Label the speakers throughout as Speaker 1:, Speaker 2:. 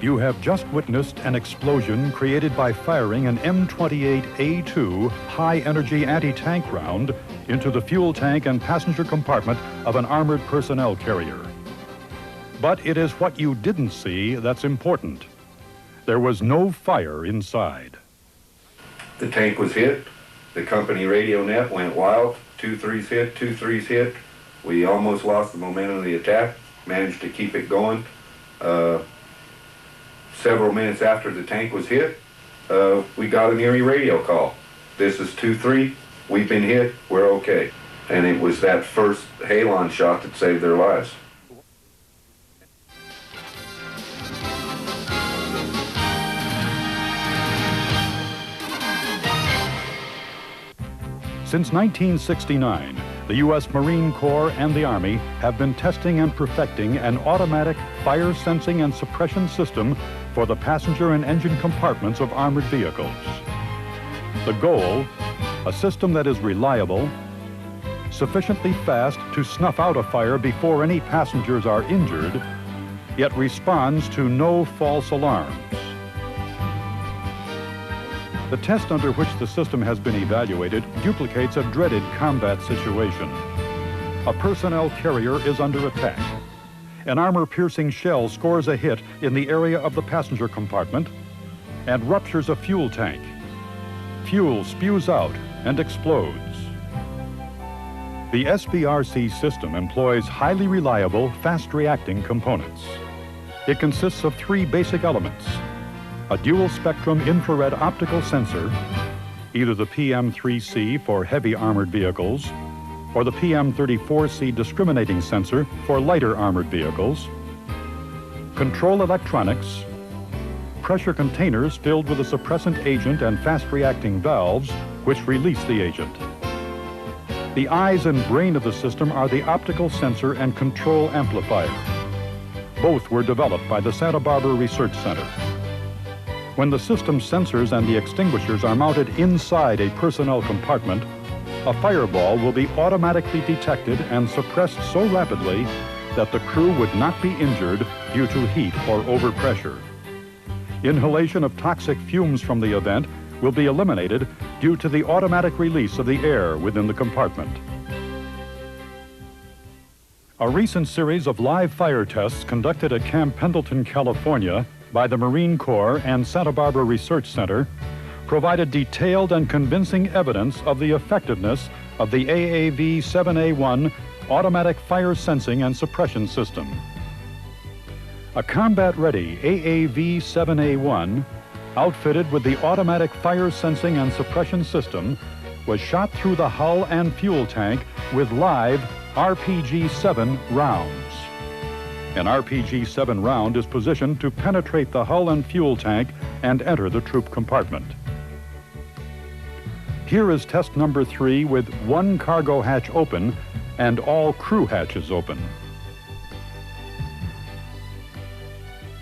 Speaker 1: You have just witnessed an explosion created by firing an M28A2 high-energy anti-tank round into the fuel tank and passenger compartment of an armored personnel carrier. But it is what you didn't see that's important. There was no fire inside.
Speaker 2: The tank was hit. The company radio net went wild. 2-3's hit, 2-3's hit. We almost lost the momentum of the attack, managed to keep it going. Several minutes after the tank was hit, we got an eerie radio call. This is 2-3, we've been hit, we're okay. And it was that first halon shot that saved their lives.
Speaker 1: Since 1969, the U.S. Marine Corps and the Army have been testing and perfecting an automatic fire sensing and suppression system for the passenger and engine compartments of armored vehicles. The goal, a system that is reliable, sufficiently fast to snuff out a fire before any passengers are injured, yet responds to no false alarms. The test under which the system has been evaluated duplicates a dreaded combat situation. A personnel carrier is under attack. An armor-piercing shell scores a hit in the area of the passenger compartment and ruptures a fuel tank. Fuel spews out and explodes. The SBRC system employs highly reliable, fast-reacting components. It consists of three basic elements: a dual-spectrum infrared optical sensor, either the PM3C for heavy armored vehicles or the PM34C discriminating sensor for lighter armored vehicles, control electronics, pressure containers filled with a suppressant agent and fast-reacting valves which release the agent. The eyes and brain of the system are the optical sensor and control amplifier. Both were developed by the Santa Barbara Research Center. When the system sensors and the extinguishers are mounted inside a personnel compartment, a fireball will be automatically detected and suppressed so rapidly that the crew would not be injured due to heat or overpressure. Inhalation of toxic fumes from the event will be eliminated due to the automatic release of the air within the compartment. A recent series of live fire tests conducted at Camp Pendleton, California, by the Marine Corps and Santa Barbara Research Center provided detailed and convincing evidence of the effectiveness of the AAV-7A1 automatic fire sensing and suppression system. A combat-ready AAV-7A1 outfitted with the automatic fire sensing and suppression system was shot through the hull and fuel tank with live RPG-7 rounds. An RPG-7 round is positioned to penetrate the hull and fuel tank and enter the troop compartment. Here is test number 3 with one cargo hatch open and all crew hatches open.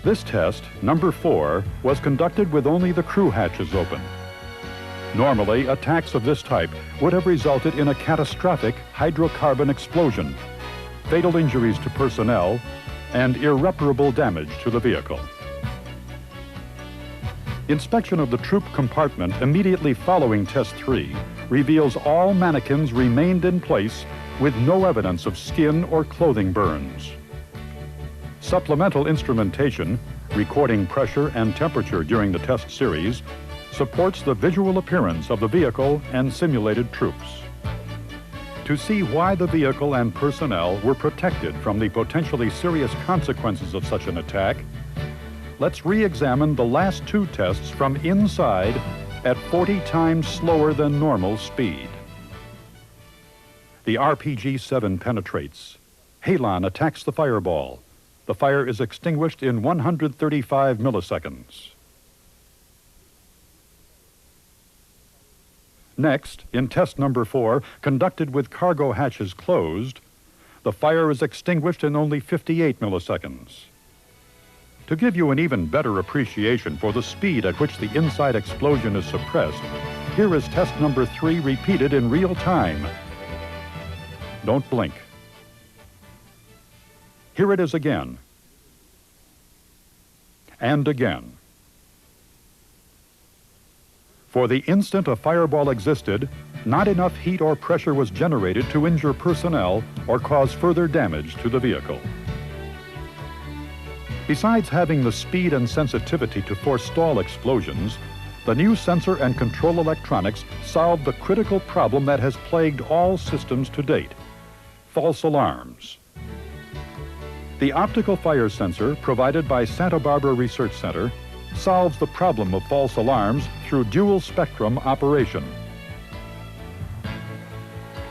Speaker 1: This test, number 4, was conducted with only the crew hatches open. Normally, attacks of this type would have resulted in a catastrophic hydrocarbon explosion, fatal injuries to personnel, and irreparable damage to the vehicle. Inspection of the troop compartment immediately following test 3 reveals all mannequins remained in place with no evidence of skin or clothing burns. Supplemental instrumentation, recording pressure and temperature during the test series, supports the visual appearance of the vehicle and simulated troops. To see why the vehicle and personnel were protected from the potentially serious consequences of such an attack, let's re-examine the last 2 tests from inside at 40 times slower than normal speed. The RPG-7 penetrates. Halon attacks the fireball. The fire is extinguished in 135 milliseconds. Next, in test number 4, conducted with cargo hatches closed, the fire is extinguished in only 58 milliseconds. To give you an even better appreciation for the speed at which the inside explosion is suppressed, here is test number 3 repeated in real time. Don't blink. Here it is again. and again. For the instant a fireball existed, not enough heat or pressure was generated to injure personnel or cause further damage to the vehicle. Besides having the speed and sensitivity to forestall explosions, the new sensor and control electronics solved the critical problem that has plagued all systems to date: false alarms. The optical fire sensor provided by Santa Barbara Research Center solves the problem of false alarms through dual spectrum operation.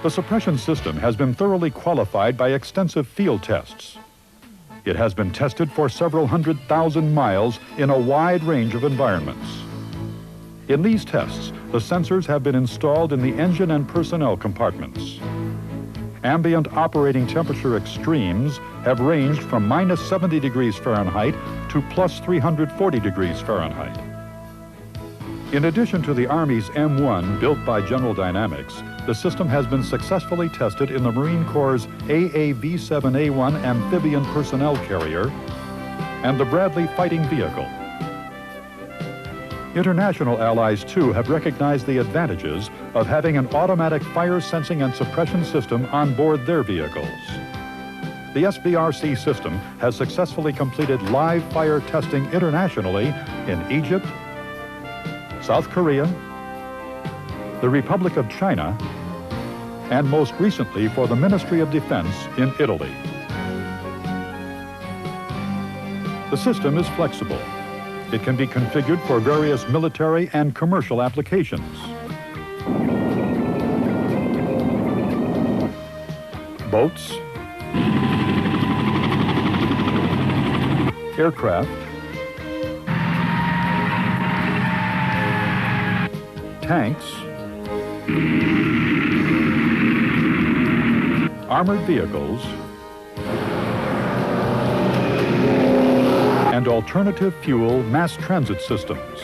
Speaker 1: The suppression system has been thoroughly qualified by extensive field tests. It has been tested for several 100,000 miles in a wide range of environments. In these tests, the sensors have been installed in the engine and personnel compartments. Ambient operating temperature extremes have ranged from minus 70 degrees Fahrenheit to plus 340 degrees Fahrenheit. In addition to the Army's M1 built by General Dynamics, the system has been successfully tested in the Marine Corps' AAV-7A1 amphibian personnel carrier and the Bradley fighting vehicle. International allies, too, have recognized the advantages of having an automatic fire sensing and suppression system on board their vehicles. The SBRC system has successfully completed live fire testing internationally in Egypt, South Korea, the Republic of China, and most recently for the Ministry of Defense in Italy. The system is flexible. It can be configured for various military and commercial applications. Boats, aircraft, tanks, armored vehicles, and alternative fuel mass transit systems.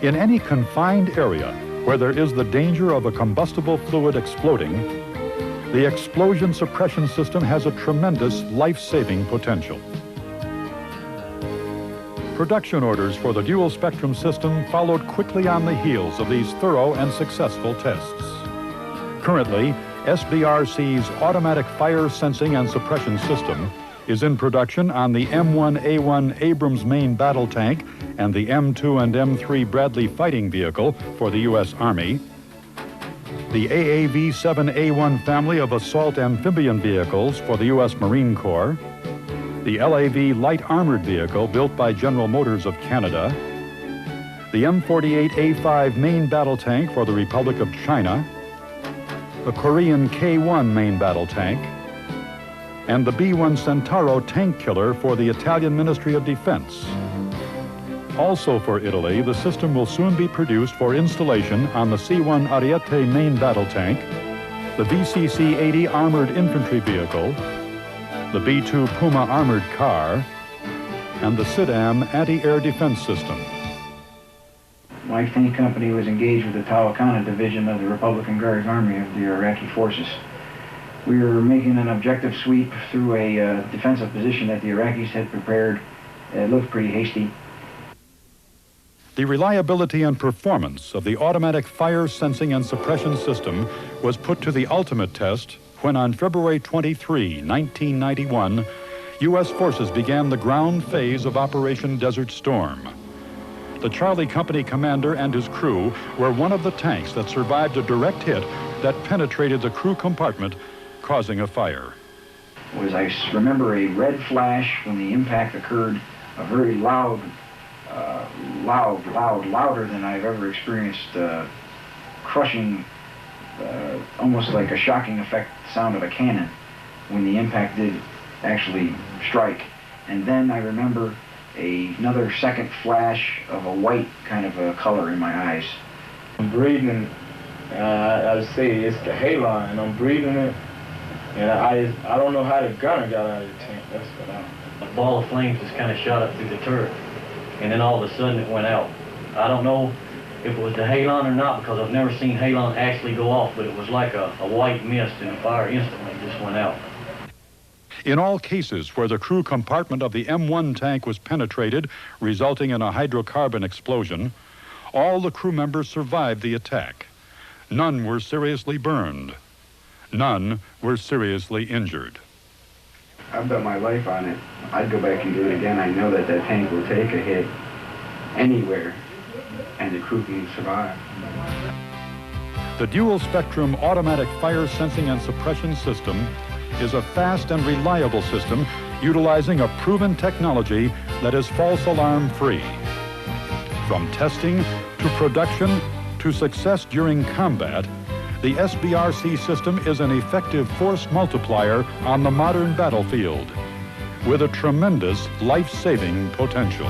Speaker 1: In any confined area where there is the danger of a combustible fluid exploding, the explosion suppression system has a tremendous life-saving potential. Production orders for the dual spectrum system followed quickly on the heels of these thorough and successful tests. Currently, SBRC's automatic fire sensing and suppression system is in production on the M1A1 Abrams main battle tank and the M2 and M3 Bradley fighting vehicle for the U.S. Army, the AAV-7A1 family of assault amphibian vehicles for the U.S. Marine Corps, the LAV light armored vehicle built by General Motors of Canada, the M48A5 main battle tank for the Republic of China, the Korean K1 main battle tank, and the B-1 Centauro tank killer for the Italian Ministry of Defense. Also for Italy, the system will soon be produced for installation on the C-1 Ariete main battle tank, the VCC-80 armored infantry vehicle, the B-2 Puma armored car, and the SIDAM anti-air defense system.
Speaker 3: My tank company was engaged with the Talakana division of the Republican Guard Army of the Iraqi forces. We were making an objective sweep through a defensive position that the Iraqis had prepared. It looked pretty hasty.
Speaker 1: The reliability and performance of the automatic fire sensing and suppression system was put to the ultimate test when on February 23, 1991, U.S. forces began the ground phase of Operation Desert Storm. The Charlie Company commander and his crew were one of the tanks that survived a direct hit that penetrated the crew compartment, causing a fire.
Speaker 3: I remember a red flash when the impact occurred, a very louder than I've ever experienced, crushing, almost like a shocking effect sound of a cannon when the impact did actually strike. And then I remember another second flash of a white kind of a color in my eyes.
Speaker 4: I'm breathing, I would say it's the halon, and I'm breathing it, and I don't know how the gunner got out of the tank. That's what
Speaker 5: A ball of flames just kind of shot up through the turret, and then all of a sudden it went out. I don't know if it was the halon or not, because I've never seen halon actually go off, but it was like a white mist, and the fire instantly just went out.
Speaker 1: In all cases where the crew compartment of the M1 tank was penetrated, resulting in a hydrocarbon explosion, all the crew members survived the attack. None were seriously burned. None were seriously injured.
Speaker 3: I've bet my life on it. I'd go back and do it again. I know that that tank will take a hit anywhere, and the crew can survive.
Speaker 1: The dual-spectrum automatic fire sensing and suppression system is a fast and reliable system utilizing a proven technology that is false alarm free. From testing to production to success during combat, the SBRC system is an effective force multiplier on the modern battlefield with a tremendous life-saving potential.